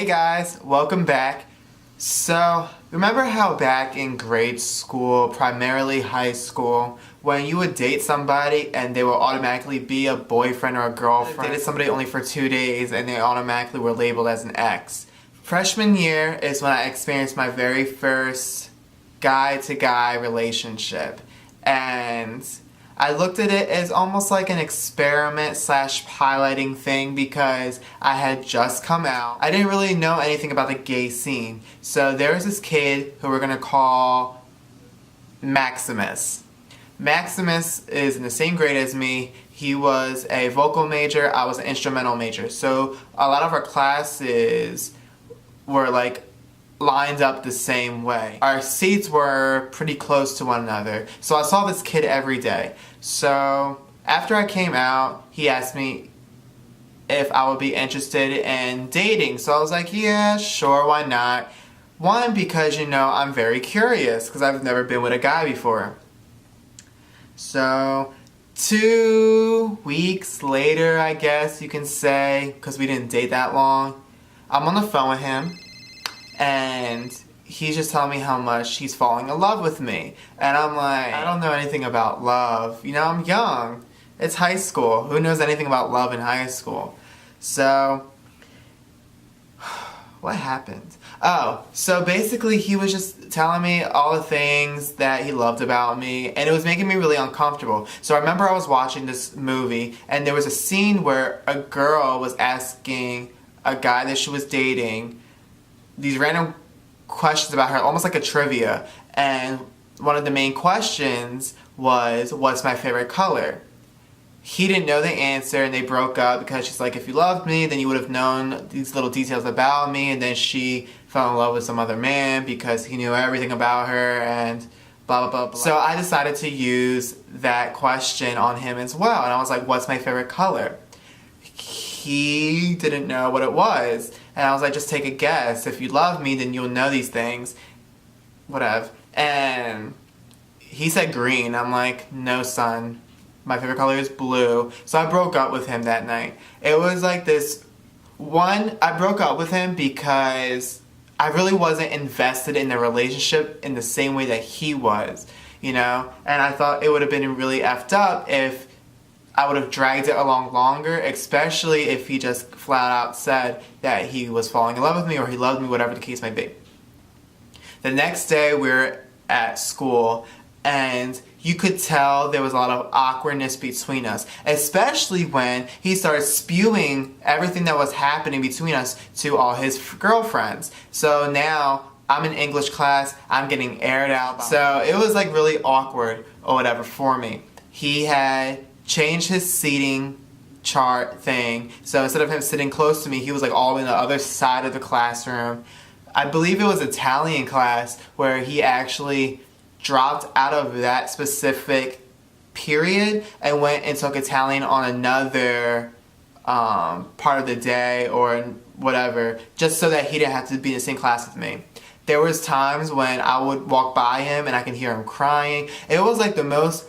Hey guys, welcome back. So, remember how back in grade school, primarily high school, when you would date somebody and they will automatically be a boyfriend or a girlfriend? Dated somebody only for 2 days and they automatically were labeled as an ex. Freshman year is when I experienced my very first guy-to-guy relationship. And I looked at it as almost like an experiment slash piloting thing because I had just come out. I didn't really know anything about the gay scene. So there was this kid who we're gonna call Maximus. Maximus is in the same grade as me. He was a vocal major, I was an instrumental major. So a lot of our classes were like lined up the same way. Our seats were pretty close to one another, so I saw this kid every day. So after I came out, he asked me if I would be interested in dating. So I was like, yeah, sure, why not? One, because I'm very curious because I've never been with a guy before. So 2 weeks later, I guess you can say, because we didn't date that long, I'm on the phone with him. And he's just telling me how much he's falling in love with me. And I'm like, I don't know anything about love. I'm young. It's high school. Who knows anything about love in high school? So, what happened? Oh, so basically he was just telling me all the things that he loved about me, and it was making me really uncomfortable. So I remember I was watching this movie, and there was a scene where a girl was asking a guy that she was dating these random questions about her, almost like a trivia. And one of the main questions was, what's my favorite color? He didn't know the answer and they broke up because she's like, if you loved me, then you would have known these little details about me. And then she fell in love with some other man because he knew everything about her and blah, blah, blah, blah. So I decided to use that question on him as well. And I was like, what's my favorite color? He didn't know what it was. And I was like, just take a guess. If you love me, then you'll know these things. Whatever. And he said green. I'm like, no, son. My favorite color is blue. So I broke up with him that night. It was like this. One, I broke up with him because I really wasn't invested in the relationship in the same way that he was, And I thought it would have been really effed up if I would have dragged it along longer, especially if he just flat out said that he was falling in love with me or he loved me, whatever the case might be. The next day we were at school and you could tell there was a lot of awkwardness between us, especially when he started spewing everything that was happening between us to all his girlfriends. So now I'm in English class, I'm getting aired out. So it was like really awkward or whatever for me. He had changed his seating chart thing. So instead of him sitting close to me, he was like all in the other side of the classroom. I believe it was Italian class where he actually dropped out of that specific period and went and took Italian on another part of the day or whatever, just so that he didn't have to be in the same class with me. There was times when I would walk by him and I could hear him crying. It was like the most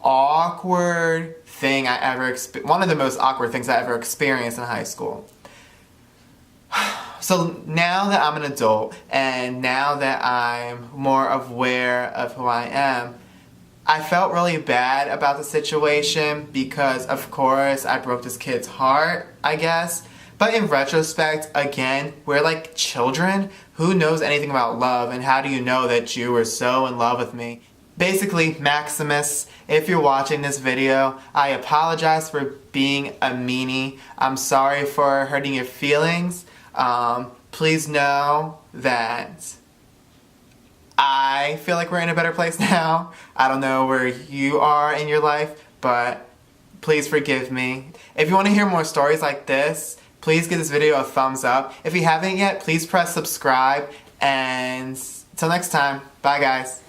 awkward thing I ever one of the most awkward things I ever experienced in high school. So now that I'm an adult and now that I'm more aware of who I am, I felt really bad about the situation because of course I broke this kid's heart, I guess. But in retrospect, again, we're like children. Who knows anything about love, and how do you know that you were so in love with me? Basically, Maximus, if you're watching this video, I apologize for being a meanie. I'm sorry for hurting your feelings. Please know that I feel like we're in a better place now. I don't know where you are in your life, but please forgive me. If you want to hear more stories like this, please give this video a thumbs up. If you haven't yet, please press subscribe. And until next time, bye guys.